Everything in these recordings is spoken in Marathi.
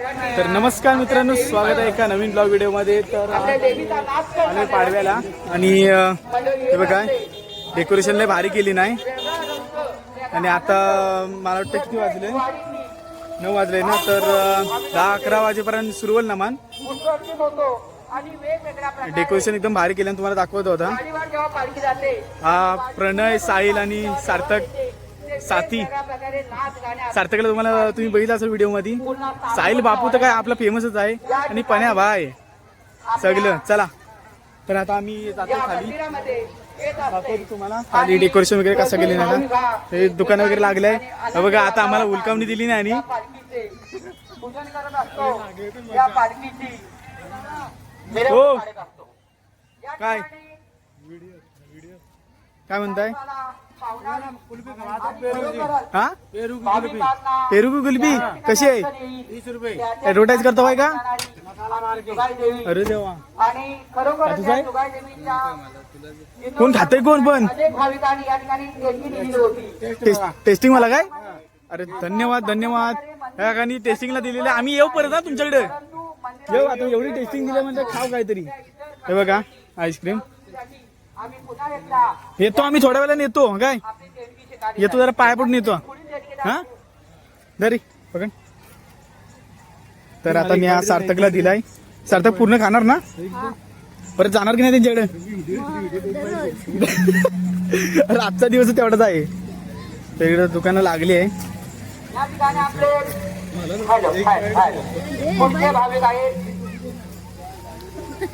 तर नमस्कार मित्रांनो, स्वागत आहे एका नवीन ब्लॉग व्हिडिओ मध्ये। तर आले पाडव्याला आणि हे बघा डेकोरेशन लय भारी केली नाही। आणि आता मला वाटतं किती वाजले, 9 वाजले ना, तर 10-11 वाजेपर्यंत सुरू होईल नमान। डेकोरेशन एकदम भारी केलं, तुम्हाला दाखवत होता। हा प्रणय, साहिल आणि सार्थक साथी। सार्थकला तुम्ही बघितलं असेल व्हिडिओ मध्ये। साहिल बापू तर काय आपला फेमसच आहे, आणि पण्या भाई सगळं। चला तर आता आम्ही जातो खाली, दाखवतो तुम्हाला खाली डेकोरेशन वगैरे कसं केले ना, हे दुकान वगैरे लागलंय बघा। आता आम्हाला उलकावणी दिली नाही आणि हो काय काय म्हणताय? हा पेरू कुल्फी कशी आहे? 20 रुपये। ऍडव्हर्टाइज करतो आहे का? अरे देवा, कोण खाते कोण पण टेस्टिंग मला काय? अरे धन्यवाद धन्यवाद, टेस्टिंगला दिलेले। आम्ही येऊ परत ना तुमच्याकडे, येऊ। आता एवढी टेस्टिंग दिली म्हणजे खाऊ काहीतरी। हे बघा आईस्क्रीम येतो, आम्ही थोड्या वेळाने येतो। काय येतो, जरा पाया पडून येतो। हा दरी पकड। तर आता मी आज सार्थकला दिलाय। सार्थक पूर्ण खाणार ना? परत जाणार की नाही त्यांच्याकडे? आजचा दिवस तेवढाच आहे। तिकडे दुकानं लागली आहे।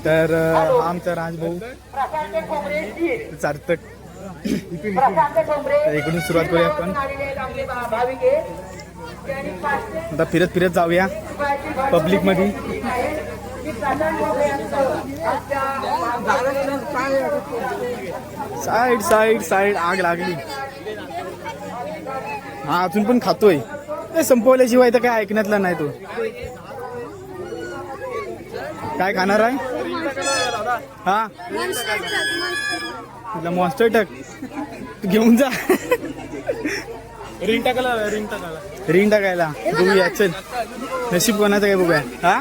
तर आमचा राजभाऊ सार्थक, इकडून सुरुवात करूया आपण। आता फिरत फिरत जाऊया पब्लिक मध्ये। साईड साईड साईड आग लागली। हा अजून पण खातोय, संपवल्याशिवाय तर काय ऐकण्यातला नाही। तो काय खाणार आहे? हा तुला मॉन्स्टर टक तू घेऊन जा। रिंग टाकायला बघूया, चल नशीब कोणाचं काय बघूया। हा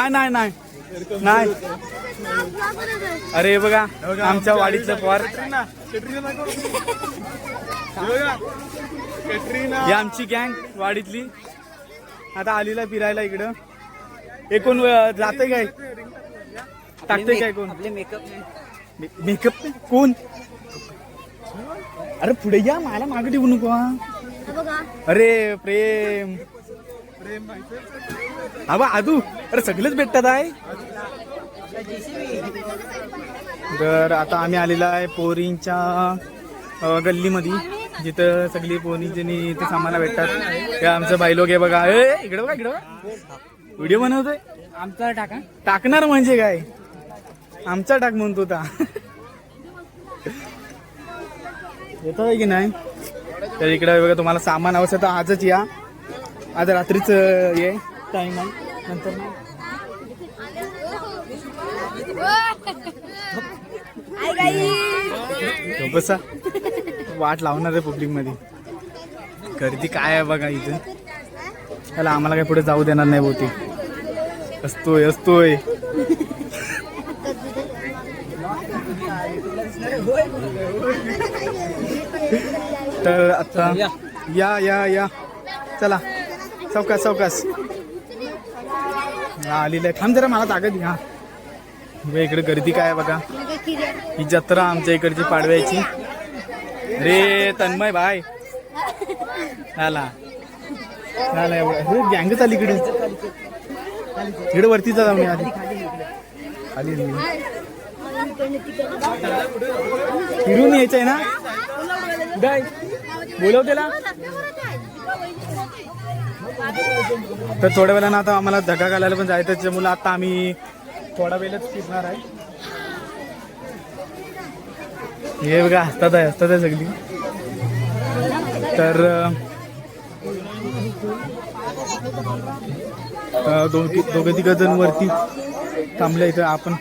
नाही नाही नाही, अरे बघा आमच्या वाडीतलं पोर, ही आमची गँग वाडीतली आता आलीला फिरायला इकडं। हे कोण जाते काय, टाकते काय कोण? मेकअप कोण? अरे पुढे या, मला मागे ठेवू नको। अरे प्रेम हा बा आदू, अरे सगळेच भेटतात आहे। तर आता आम्ही आलेला आहे पोरींच्या गल्लीमध्ये, जिथं सगळी पोरींची ते सामान भेटतात। ते आमचं बायलोग आहे बघा। इकडे बघा, इकडे व्हिडिओ बनवतोय। आमचा टाका टाकणार म्हणजे काय? आमचा टाक म्हणतो ता येतोय की नाही? तर इकडे बघा, तुम्हाला सामान आवश्यक तर आजच या, आज रात्रीच ये टाइम आहे, नंतर बसा वाट लावणार आहे पब्लिक मध्ये। गर्दी काय आहे बघा इथं, त्याला आम्हाला काही पुढे जाऊ देणार नाही बहुतेक। असतोय तर आता या या या, चला सावकाश सावकाश आलेलं आहे। थांब जरा, मला ताकद घ्या। इकडे गर्दी काय आहे बघा, ही जत्रा आमच्या इकडची पाडव्याची। रे तन्मय भाई आला एवढं गँग चालली इकडे। इकडे वरती जाऊ आधी खाली फिरून यायचंय ना, काय बोलव त्याला। तर थोड्या वेळानं आता आम्हाला धक्का घालायला पण जायचं, त्याच्यामुळे आता आम्ही थोडा वेळच फिरणार आहे। हे बघा हसतात आहे सगळी। तर दोघे तिघ जण वरती थांबले इथं। आपण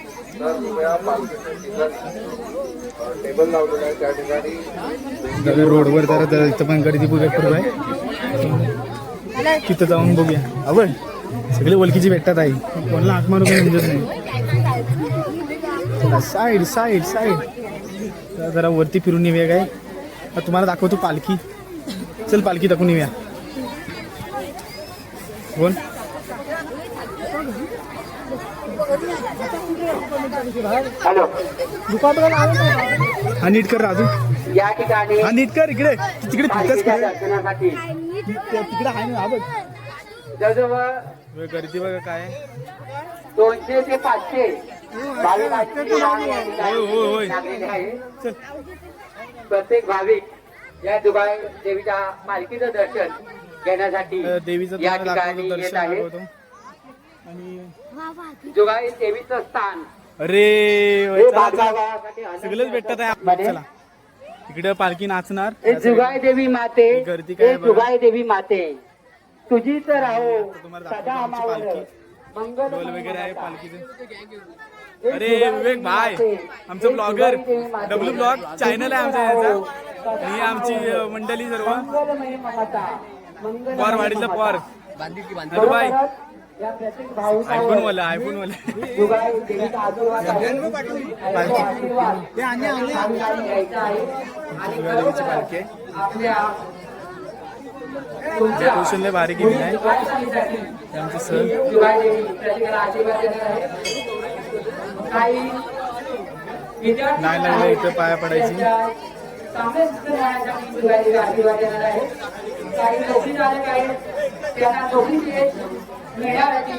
रोडवर जरा इथं पण गर्दी बघत आहे। तिथं जाऊन बघूया. आवड सगळे ओळखीची भेटतात आई. कोणाला हाक मारू काही समजत नाही. साईड साईड साईड जरा वरती फिरून येऊया काय. तुम्हाला दाखवतो पालखी. चल पालखी दाखवून येऊया. कोण हा नीट कर राजू. या ठिकाणी हा नीट कर. इकडे तिकडे पालखीच्या दर्शनासाठी तिकडे आहे ना. बघ जवळजवळ गर्दी बघा काय. 200 ते 500 भाविकांची रांग या होय. ठिकाणी लागलेली आहे. प्रत्येक भाविक या दुबाई देवीच्या पालखीचं दर्शन घेण्यासाठी देवीचं या ठिकाणी येत आहे. आणि दुबाई देवीचं स्थान अरे हे चला, चला. भागासाठी सगळंच भेटतात आहे. मध्ये चला इकडे पालखी नाचणार. हे जुगाई देवी माते, गर्दी काय हे बघा. जुगाई देवी माते तुझी तर राहो तुम्हाला सदा दाखवतो आमची आम्हावर पालखी. मंगल ढोल वगैरे आहे पालखीचे. हे अरे जुगाई विवेक देवी भाई माते, आमचं हे ब्लॉगर जुगाई देवी माते. डब्ल्यू ब्लॉग चॅनल आहे आमच्या तुझी तर याचा. राहो, सदा ही आमची आम्हावर मंडळी सर्व मंगलमय ममता, मंगलमय पॉर वाडीतलं ममता. पॉर. Hello bye. खरोखरच या प्रत्येक भाविकावर आयफोन वाला आयफोन वाला. जुगाई देवीचा आशीर्वाद आहे. आणि तो आशीर्वाद भाविकांनी घ्यायचा आहे. आणि देवीची पालखी आहे. आपल्या डेकोरेशन लय भारी केलेलं आहे. आमचे सर जुगाई देवी प्रत्येकाला आशीर्वाद देणार आहे. काही विद्यार्थी नाही लागलं इथं पाया पडायची. चांगले शिक्षण घेण्यासाठी जुगाई देवी आशीर्वाद देणार आहे. काही नोकरीदार आहेत त्यांना नोकरी मिळण्यासाठी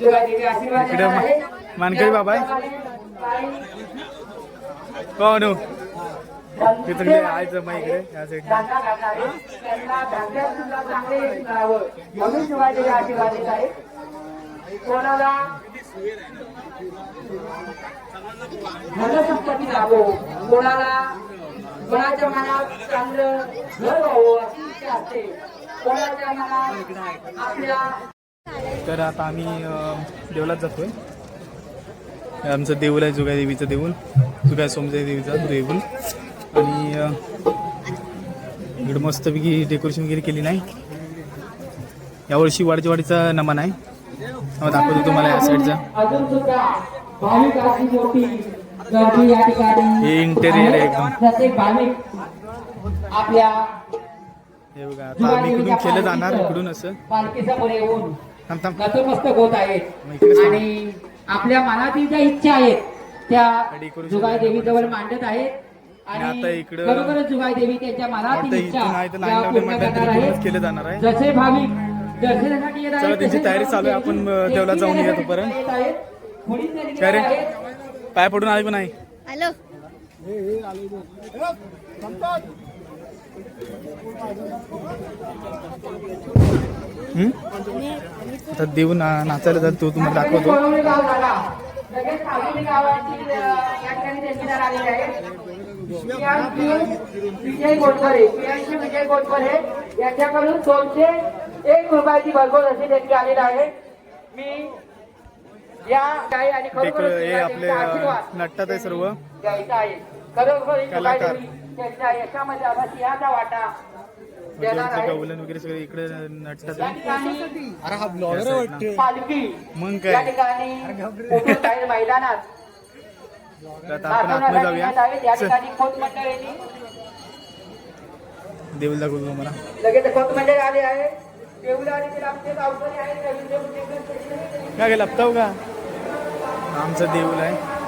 जुगाई देवी आशीर्वाद इकडे देणार आहे. मानकरी बाबा आहे. कोण हो? ते तुमचे आयचं मग इकडे या साईडला. धंदा करणारे त्यांना धंद्यात सुद्धा चांगले यश मिळावं म्हणून जुगाई देवी आशीर्वाद देत आहे. कोणाला धनसंपत्ती लाभो, कोणाच्या मनात चांगलं घर व्हावं अशी इच्छा असते. कोणाच्या मनात आपल्या. तर आता आम्ही देवलात जातोय. आमचं देऊळ आहे जुगाई देवीचं देऊळ. जुगाई सोमजाई देवीचं देऊळ. आणि इकडे मस्तपैकी डेकोरेशन वगैरे केली नाही. यावर्षी वाडीचा नमन आहे. दाखवतो तुम्हाला या साईडचा. अजून सुद्धा भाविकांची मोठी गर्दी या ठिकाणी. हे इंटेरियर आहे एकदम. प्रत्येक भाविक आपल्या हे बघा आता आम्ही इकडून केलं जाणार. इकडून असं पालखीसमोर येऊन थांब थांब. नतमस्तक होत आहेत. मग इकडे सांग. आणि आपल्या मनातील ज्या इच्छा आहेत त्या डेकोरेशन जुगाई देवीजवळ मांडत आहेत. आणि आणि आता इकडं खरोखरच जुगाई देवी त्यांच्या मनातील आता इच्छा इथून आहे तर त्या लाईन लावले पूर्ण म्हणतात करणार इकडूनच आहेत. केलं जाणार आहे. जसे भाविक दर्शनासाठी येत चला आहेत त्यांची तसे तयारी चालू आहे. भाविक आपण देवी देवळात जाऊन येऊया देवी तोपर्यंत. येत आहेत. थोडी तरी काय रे? आहेत. पाय पडून आले पण नाही. हॅलो आता देऊ नाचायला जातो तुम्हाला दाखवतो. कोळवणी गाव झाला. लगेच कावेरी गावाची या ठिकाणी ठेकेदार आलेले आहेत. विजय गोटवरे, विजय गोटवरे यांच्याकडून 201 रुपयाची भरघोस अशी देणगी आलेली आहे. मी या काही आणि खरोखरच हे आपले आशीर्वाद नटतात आहे सर्व घ्यायचा आहे. खरोखर ही कलाकार. जुगाई देवी त्यांच्या यशामध्ये आम्हा सिंहाचा वाटा देणार आहे. गवलन वगैरे सगळे इकडे नटतात या आहे. ठिकाणी साईडला. पालखी मग या काय ठिकाणी उभं राहील मैदानात तर आता आपण आतमध्ये जाऊया. या चल, ठिकाणी खोत मंडळींनी देऊळ दाखवतो तुम्हाला. लगेच खोत मंडळी आले आहे. देऊळारी ते आमचे गावकरी आहेत. काय काय लपताव का. आमचं देऊळ आहे.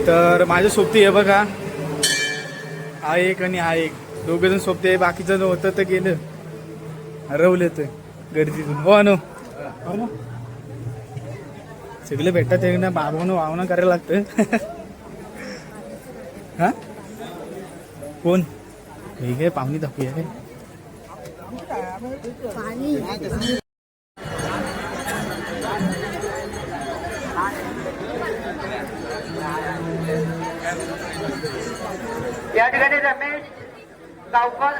तर माझ्या सोबती आहे बघा. हा एक आणि हा एक दोघे जण सोबते आहे. बाकीचं होतं तर गेलं हरवलं तर गर्दीतून. हो नो सगळे भेटतात एक ना. बाबानं वावणं करायला लागतं. हा कोण हे काय पाहुणी दाखवूया काय. या ठिकाणी रमेश गावकर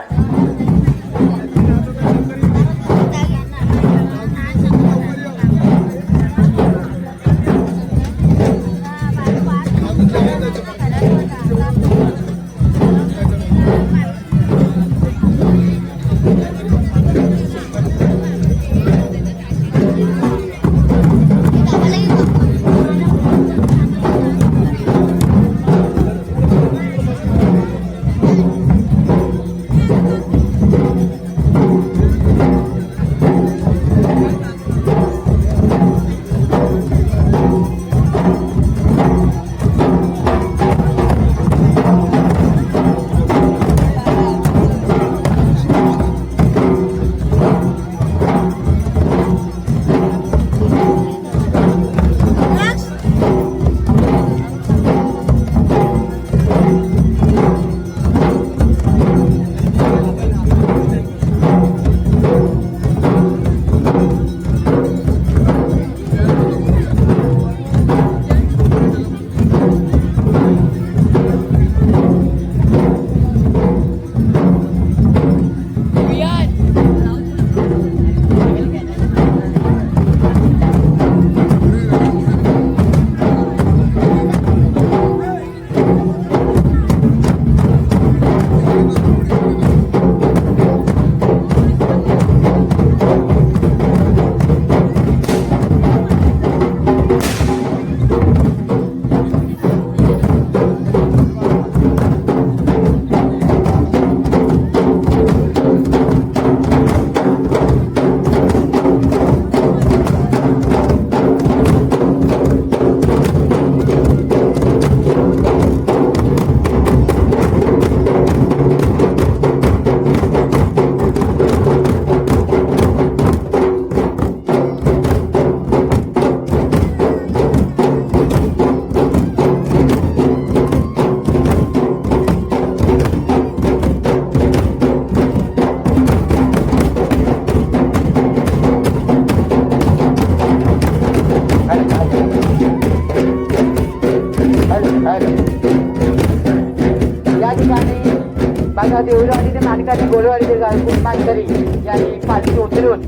माझा देऊळवाडीच्या नाटकाची गोलवाडीचे गायक मानकरी यांनी पालखी उतरून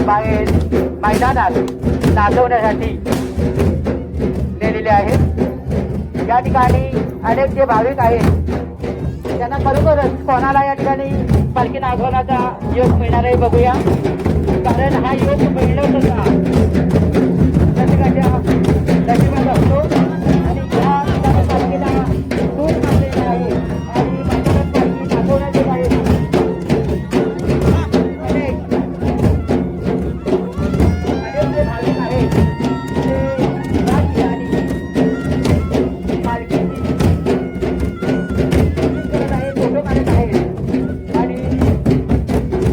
बाहेर मैदानात नाचवण्यासाठी नेलेले आहेत. या ठिकाणी अनेक जे भाविक आहेत त्यांना खरोखरच कोणाला या ठिकाणी पालखी नाचवण्याचा योग मिळणार आहे बघूया. कारण हा योग मिळणं कसा प्रत्येकाच्या नशिबात असतो आणि या पालखीला दूर मानलेला आहे आणि मैदानात पालखी नाचवण्याचे आहे. अनेक जे भाविक आहेत ते या ठिकाणी पालखीची करत आहेत, फोटो काढत आहेत आणि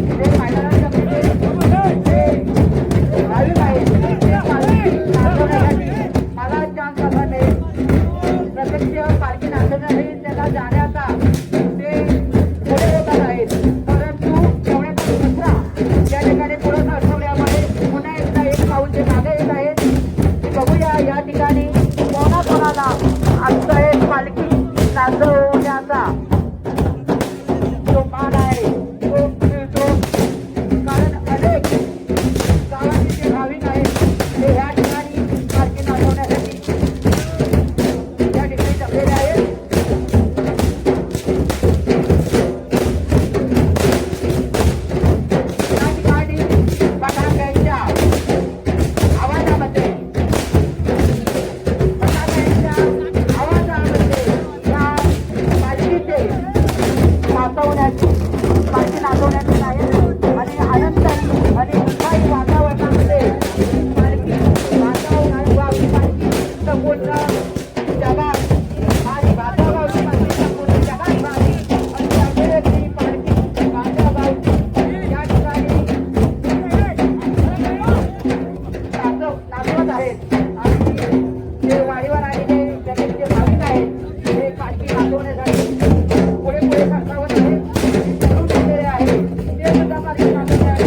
जे मैदानाच्या भाविक आहेत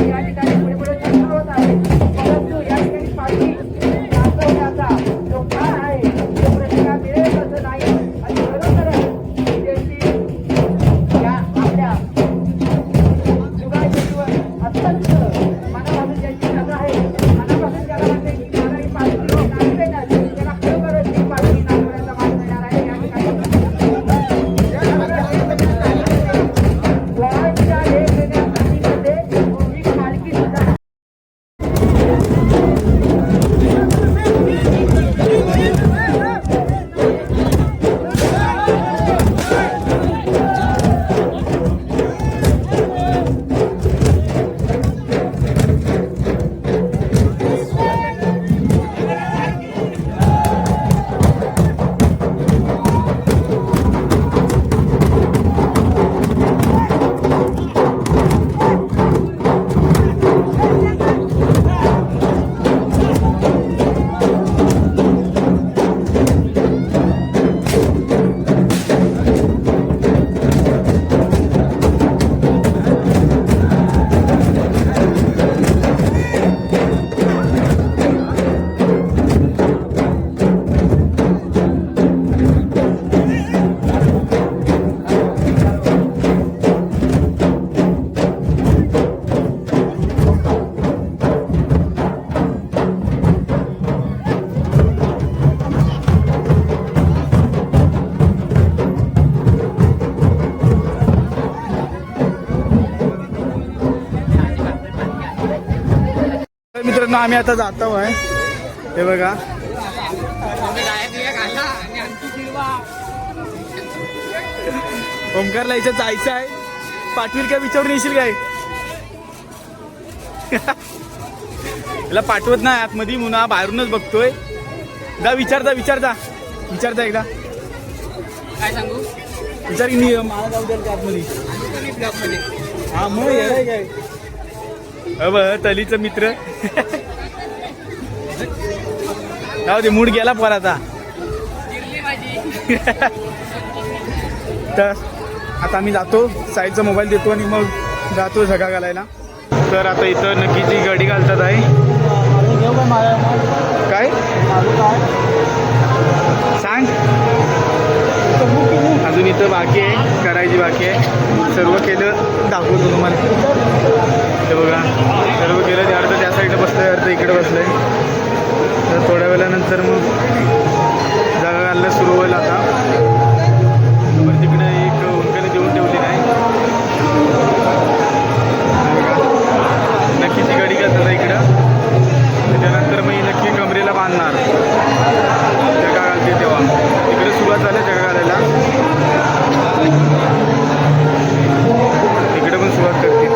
या ठिकाणी पुढे पुढे सुरू होत आहे परंतु या ठिकाणी पालखी नाचवण्याचा जो काळ आहे तो प्रत्येका मिळेल असं नाही आणि खरोखरच या आपल्या जुगाईवर अत्यंत मनापासून ज्यांची कथा आहे मनापासून त्याला वाटते की मला ही पालखी नाचवेनच त्याला खरोखरच ही पालखी नाचवण्याचा मान मिळणार आहे या ठिकाणी गोव्याच्या वेगवेगळ्या नदीमध्ये ही पालखी सुद्धा मित्रांनो आम्ही आता जातो आहे हे बघा ओमकारला इथं जायचं आहे पाठवील काय विचारून येशील काय याला पाठवत नाही आतमध्ये मुना बाहेरूनच बघतोय जा विचारता एकदा काय सांगू विचार की मला जाऊ द्याल का आतमध्ये हा मग येणार काय अब तलीचा मित्र जाऊ दे मूड गेला पर आता तर आता आम्ही जातो साईडचा मोबाईल देतो आणि मग जातो झगा घालायला तर आता इथं नक्कीची गाडी घालतात आहे काय सांग अजून इथं बाकी आहे करायची बाकी आहे सर्व केलं दाखवतो तुम्हाला हे बघा सर्व केलं ते अर्ध त्या साईडला बसलं आहे अर्ध इकडे बसलं आहे तर थोड्या वेळानंतर मग जागा घालणं सुरू होईल आता पण तिकडे एक उंकाने देऊन ठेवली नाही नक्कीची गाडी घालतात इकडं त्याच्यानंतर मग नक्की कमरेला बांधणार जगा घालते तेव्हा तिकडे सुरुवात झाली जगा घालायला इकडे पण सुरुवात करते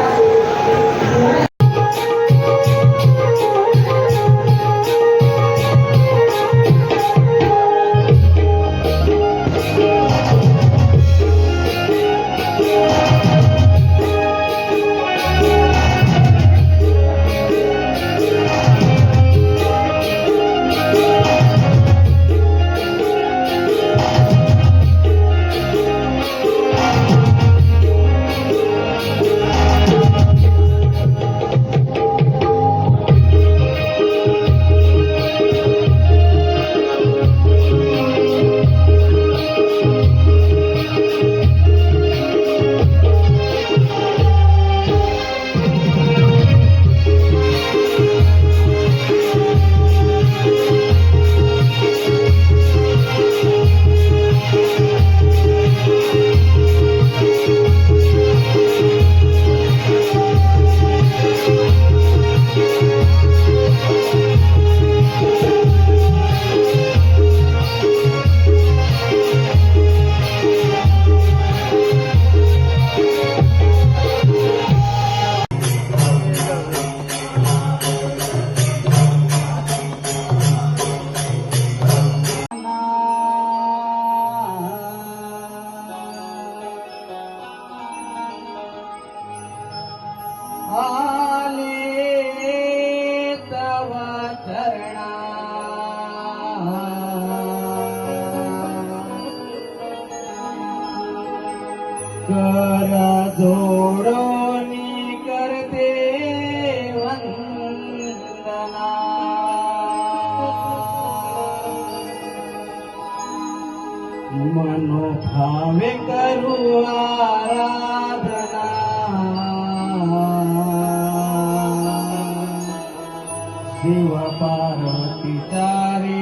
कर जोडोनी करते शिव पार्वतीचा रे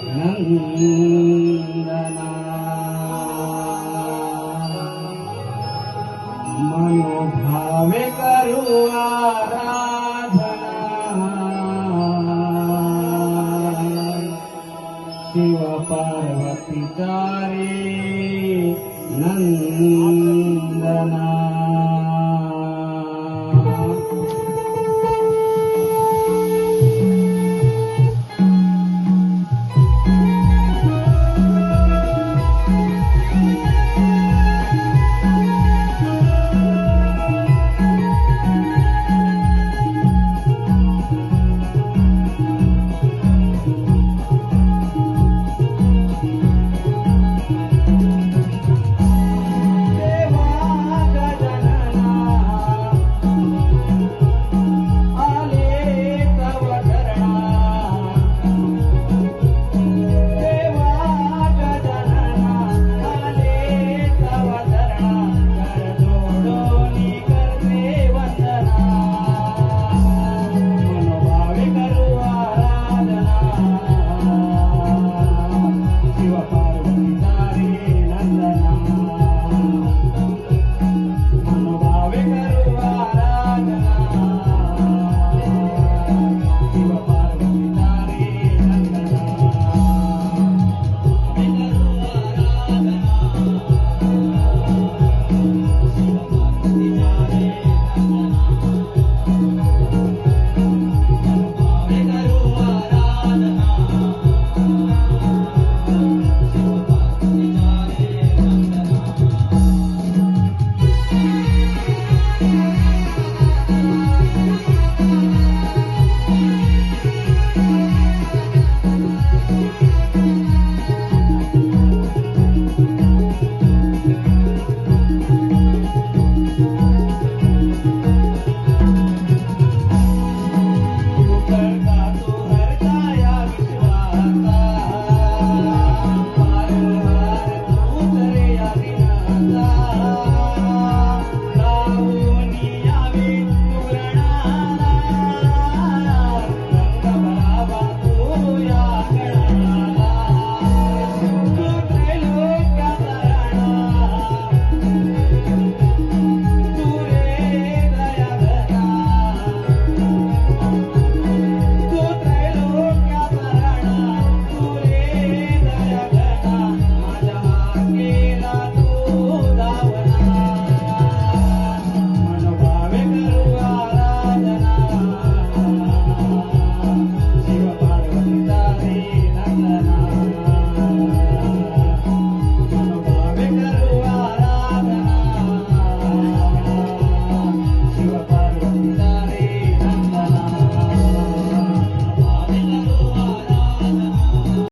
नंद